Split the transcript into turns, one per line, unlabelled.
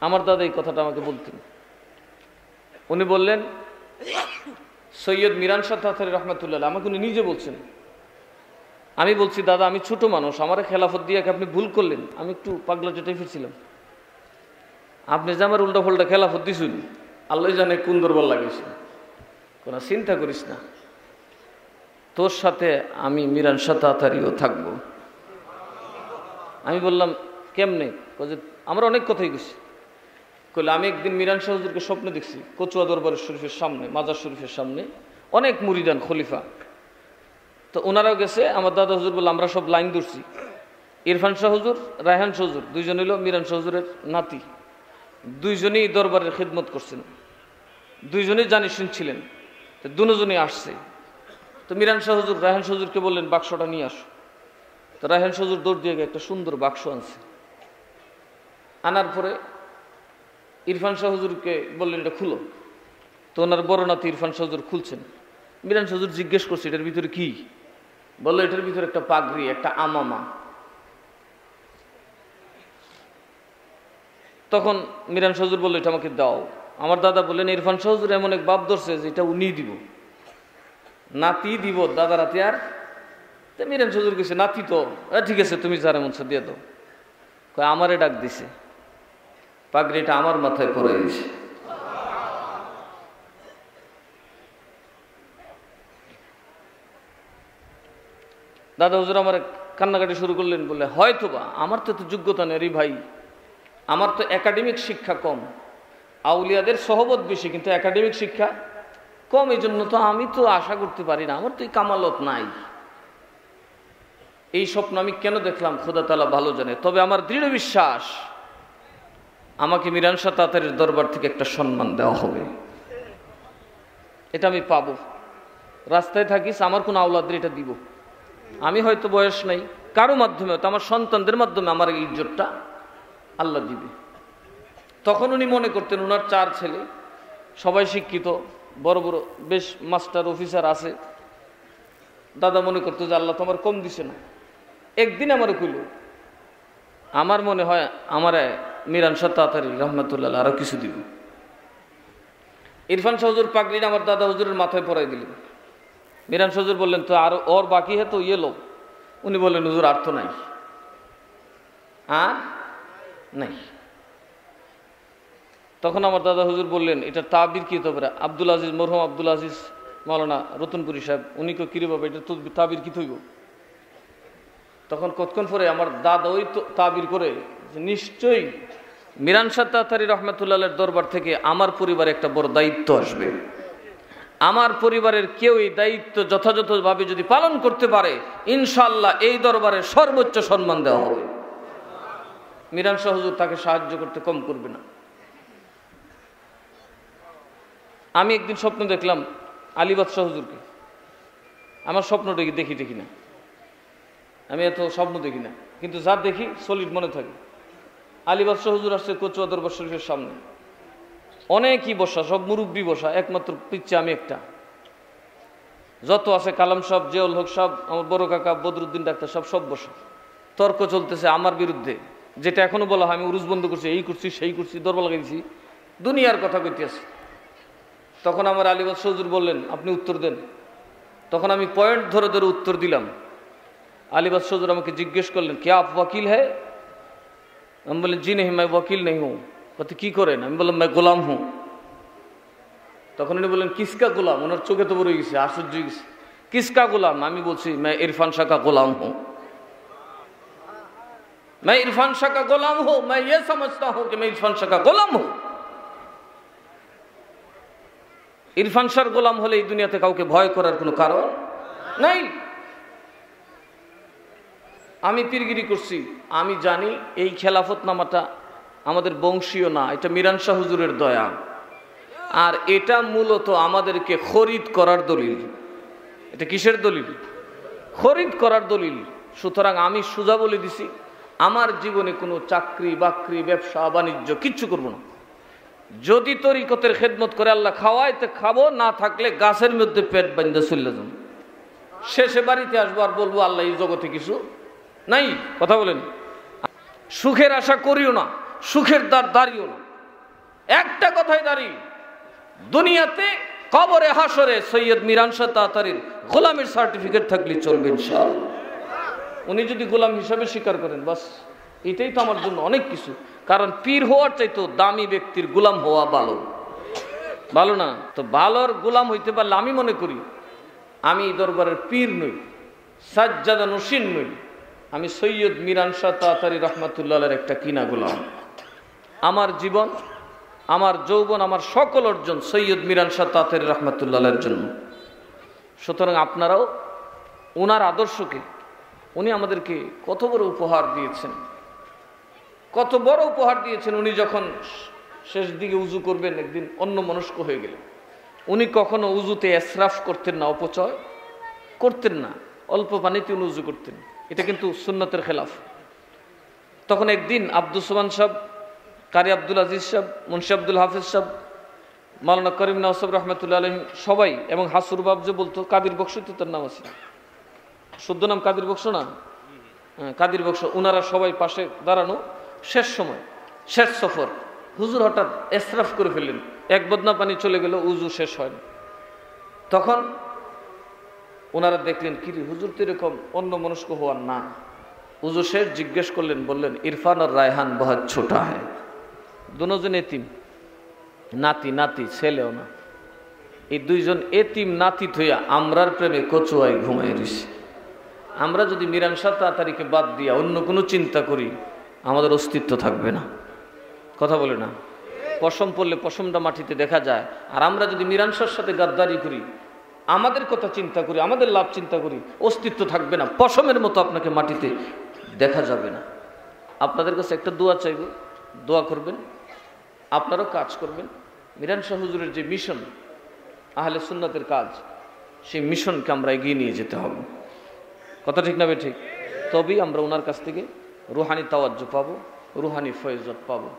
আমার দাদা এই কথাটা আমাকে বলতেন। উনি বললেন, সৈয়দ মিরান শাহ তাতারী রহমাতুল্লাহ, আমাকে উনি নিজে বলছেন। আমি বলছি, দাদা আমি ছোট মানুষ, আমার খেলাফত দিয়ে আপনি ভুল করলেন, আমি একটু পাগলা জেটাই ফিরছিলাম। আপনি যে আমার উল্টা ফল্টা খেলাফত দিছুন, আল্লাহ জানে কোন দুর্বল লাগিয়েছে, কোনো চিন্তা করিস না, তোর সাথে আমি মিরান শাহ তাতারীও থাকবো। আমি বললাম, কেমনে? আমরা অনেক কথাই গেছি। কইলে, আমি একদিন মিরান শাহ হুজুরকে স্বপ্নে দেখছি কচুয়া দরবার শরীফের সামনে, মাজার শরীফের সামনে, অনেক মুরিদান খলিফা, তো ওনারাও গেছে। আমার দাদা হুজুর বলল, আমরা সব লাইন ধরছি। ইরফান শাহ হুজুর, রায়হান শাহ হুজুর, দুইজন হইল মিরান শাহ হুজুরের নাতি, দুইজনই দরবারের খিদমত করছেন, দুইজনই জানি শুনছিলেন, তো দুজনই আসছে। তো মিরান শাহ হুজুর রায়হান শাহ হুজুরকে বললেন, বাক্সটা নিয়ে আসো। তো রায়হান শাহ হুজুর দৌড় দিয়ে একটা সুন্দর বাক্স আনছে। আনার পরে ইরফান শাহ হুজুরকে বললেন, এটা খুলো। তো ওনার বড় নাতি ইরফান শাহ হুজুর খুলছেন। মিরান শাহ হুজুর জিজ্ঞেস করছে, এটার ভিতরে কি? বললো, এটার ভিতরে একটা পাগড়ি, একটা আমামা। তখন মিরান শাহ হুজুর বললো, এটা আমাকে দাও। আমার দাদা বললেন, ইরফান শাহ হুজুর এমন এক বাপ ধরছে যে এটা উনি দিব, নাতি দিব, দাদা রাতে আর। তো মিরান শাহ হুজুর গেছে, নাতি তো ঠিক আছে, তুমি যারা মন দিয়ে দাও। আমারে ডাক দিছে, পাগড়িটা আমার মাথায় পরে গেছে। দাদা হুজুর আমার কান্নাকাটি শুরু করলেন, বললে, হয়তোবা আমার তো যোগ্যতা নেই রে ভাই, আমার তো একাডেমিক শিক্ষা কম, আউলিয়াদের সহবত বেশি কিন্তু একাডেমিক শিক্ষা কম, এই জন্য তো আমি তো আশা করতে পারি না, আমার তো এই কামালত নাই। এই স্বপ্ন আমি কেন দেখলাম খোদা তাআলা ভালো জানে। তবে আমার দৃঢ় বিশ্বাস, আমাকে মিরান শাহ তাতারীর দরবার থেকে একটা সম্মান দেওয়া হবে, এটা আমি পাবো। রাস্তায় থাকিস, আমার কোন আওলাদের এটা দিব। আমি হয়তো বয়স নাই, কারো মাধ্যমে, তো আমার সন্তানদের মাধ্যমে আমার এই ইজ্জতটা আল্লাহ দিবে। তখন উনি মনে করতেন, ওনার 4 ছেলে, সবাই শিক্ষিত, বড় বড় বেশ মাস্টার অফিসার আছে। দাদা মনে করতো যে আল্লাহ তো আমার কম দিছে না। একদিন আমার কইল, আমার মনে হয় আমার মিরান শাহ তাতারী রহমাতুল্লাহ আরো কিছু দিব। ইরফান শাহ হুজুর পাগড়িটা আমার দাদা হুজুরের মাথায় পরাই দিলেন। মিরান শাহ হুজুর বললেন, তো আর ওর বাকি হে তো ইয়ে লোক। উনি বললেন, হুজুর আর তো নাই, আর নাই। তখন আমার দাদা হুজুর বললেন, এটা তাবির কি হতে পারে? আব্দুল আজিজ, মরহুম আব্দুল আজিজ মাওলানা রতনপুরি সাহেব, উনি কেউ কিরে বাবা, এটা তো তাবির কি থইব? তখন কতক্ষণ পরে আমার দাদা ওই তাবির করে, নিশ্চয়ই মিরান শাহ তাতারী রহমাতুল্লাহের দরবার থেকে আমার পরিবারে একটা বড় দায়িত্ব আসবে, আমার পরিবারের কেউ এই দায়িত্ব যথাযথভাবে যদি পালন করতে পারে, ইনশাআল্লাহ এই দরবারে সর্বোচ্চ সম্মান দেওয়া হবে। মিরান শাহ হুজুর তাকে সাহায্য করতে কম করবে না। আমি একদিন স্বপ্ন দেখলাম আলীবাদ শাহ হুজুরকে। আমার স্বপ্নটা দেখি না, আমি এত স্বপ্ন দেখি না, কিন্তু যা দেখি সলিড মনে থাকে। আলীবাদ শাহ হুজুর আসছে কচুয়া দরবার শরীফের সামনে, অনেকই বসা, সব মুরব্বী বসা, একমাত্র পিচ্ছে আমি একটা। যত আছে কালাম সাহেব, জিয়াউল হক সাহেব, আমার বড় কাকা বদরুদ্দিন ডাক্তার সাহেব, সব বসা। তর্ক চলতেছে আমার বিরুদ্ধে, যেটা এখনো বলা হয় আমি উরুস বন্ধ করছি, এই করছি সেই করছি, দরবার লাগাইছি, দুনিয়ার কথা কইতে আছে। তখন আমার আলীবাদ শাহ হুজুর বললেন, আপনি উত্তর দেন। তখন আমি পয়েন্ট ধরে ধরে উত্তর দিলাম। আলীবাদ শাহ হুজুর আমাকে জিজ্ঞেস করলেন, কে আপ ওয়াকিল হ্যাঁ? আমি বললেন, জি नहीं मैं वकील नहीं हूँ। বলতে কি করেন? আমি বললাম, मैं গোলাম हूँ। তখন উনি বললেন, কিসকা গোলাম? ওনার চোখে তো বড় গেছে, আশ্চর্য গেছে, কিসকা গোলাম? আমি বলছি, मैं इरफान शाह का गोलाम हूँ। मैं इरफान शाह का गोलाम हूँ, मैं ये समझता हूँ कि मैं इरफान शाह का गोलाम हूँ। ইরফান শাহর গোলাম হলে এই দুনিয়াতে কাউকে ভয় করার কোনো কারণ নাই। আমি পীরগিরি করছি, আমি জানি এই খেলাফতনামাটা আমাদের বংশীয় না, এটা মিরান শাহ হুজুরের দয়া, আর এটা মূলত আমাদেরকে খরিদ করার দলিল। এটা কিসের দলিল? খরিদ করার দলিল। সুতরাং আমি সোজা বলে দিছি, আমার জীবনে কোনো চাকরি বাকরি ব্যবসা বাণিজ্য কিচ্ছু করব না। যদি তরিকতের খেদমত করে আল্লাহ খাওয়ায় তো খাবো, না থাকলে গাছের মধ্যে পেট বাঁধতে চলে যাব। শেষে বাড়িতে আসবো আর বলবো, আল্লাহ এই জগতে কিছু নাই। কথা বলেন। সুখের আশা করিও না, সুখের দ্বার দাঁড়িও না। একটা কথাই দাঁড়ি, দুনিয়াতে কবরে হাসরে সৈয়দ মিরান শাহ তাতারীর গোলামের সার্টিফিকেট থাকলে চলবে ইনশাআল্লাহ। উনি যদি গোলাম হিসাবে স্বীকার করেন, বাস এটাই তো আমার জন্য অনেক কিছু। কারণ পীর হওয়ার চাইতো দামি ব্যক্তির গোলাম হওয়া ভালো, ভালো না? তো ভালোর গোলাম হইতে পারলে আমি মনে করি আমি দরবারের পীর নই, সাজ্জাদা নসীন নই, আমি সৈয়দ মিরান শাহ তাতারী রহমাতুল্লাহের একটা কিনা গোলাম। আমার জীবন, আমার যৌবন, আমার সকল অর্জন সৈয়দ মিরান শাহ তাতারী রহমাতুল্লাহের জন্য। সুতরাং আপনারাও ওনার আদর্শকে, উনি আমাদেরকে কত বড় উপহার দিয়েছেন, কত বড় উপহার দিয়েছেন। উনি যখন শেষ দিকে উজু করবেন, একদিন অন্য মনস্ক হয়ে গেলেন। উনি কখনো উজুতে এসরাফ করতেন না, অপচয় করতেন না, অল্প পানিতে উনি উজু করতেন। এটা কিন্তু সুন্নতের খেলাফ। তখন একদিন আব্দুল সোমান সাহেব, কারি আব্দুল আজিজ সাহেব, মুন্সি আব্দুল হাফিজ সাহেব, মাওলানা করিম নওয়াব রহমতুল্লাহ আলহিম সবাই, এবং হাসুর বাব যে বলতো, কাদির বক্স তো তার নাম আছে, শুদ্ধ নাম কাদির বক্স না? হ্যাঁ, কাদির বক্স। ওনারা সবাই পাশে দাঁড়ানো, শেষ সময়, শেষ সফর। হুজুর হঠাৎ এসরাফ করে ফেললেন, এক বদনা পানি চলে গেল, উজু শেষ হয় না। তখন ওনারা দেখলেন কি হুজুর তো এরকম অন্য মনস্ক হওয়ার না। উজু শেষ, জিজ্ঞেস করলেন, বললেন ইরফান আর রায়হান বহুত ছোটা হয়। দুজন এতিম, নাতি নাতি, ছেলেও না। এই দুইজন এতিম নাতি থইয়া আমরার প্রেমে কচুয়ায় ঘুমাই রইছি। আমরা যদি মিরান শাহ তাতারীকে বাদ দিয়া অন্য কোনো চিন্তা করি, আমাদের অস্তিত্ব থাকবে না। কথা বলে না? পশম পড়লে পশমটা মাটিতে দেখা যায়। আর আমরা যদি মিরান শাহর সাথে গাদ্দারি করি, আমাদের কথা চিন্তা করি, আমাদের লাভ চিন্তা করি, অস্তিত্ব থাকবে না। পশমের মতো আপনাকে মাটিতে দেখা যাবে না। আপনাদের কাছে একটা দোয়া চাইব, দোয়া করবেন, আপনারাও কাজ করবেন। মিরান শাহ হুজুরের যে মিশন, আহলে সুন্নাতের কাজ, সেই মিশনকে আমরা এগিয়ে নিয়ে যেতে হবে। কথা ঠিক না বে ঠিক? তবেই আমরা ওনার কাছ থেকে রুহানি তাওয়াজ্জু পাবো, রুহানি ফয়জত পাবো।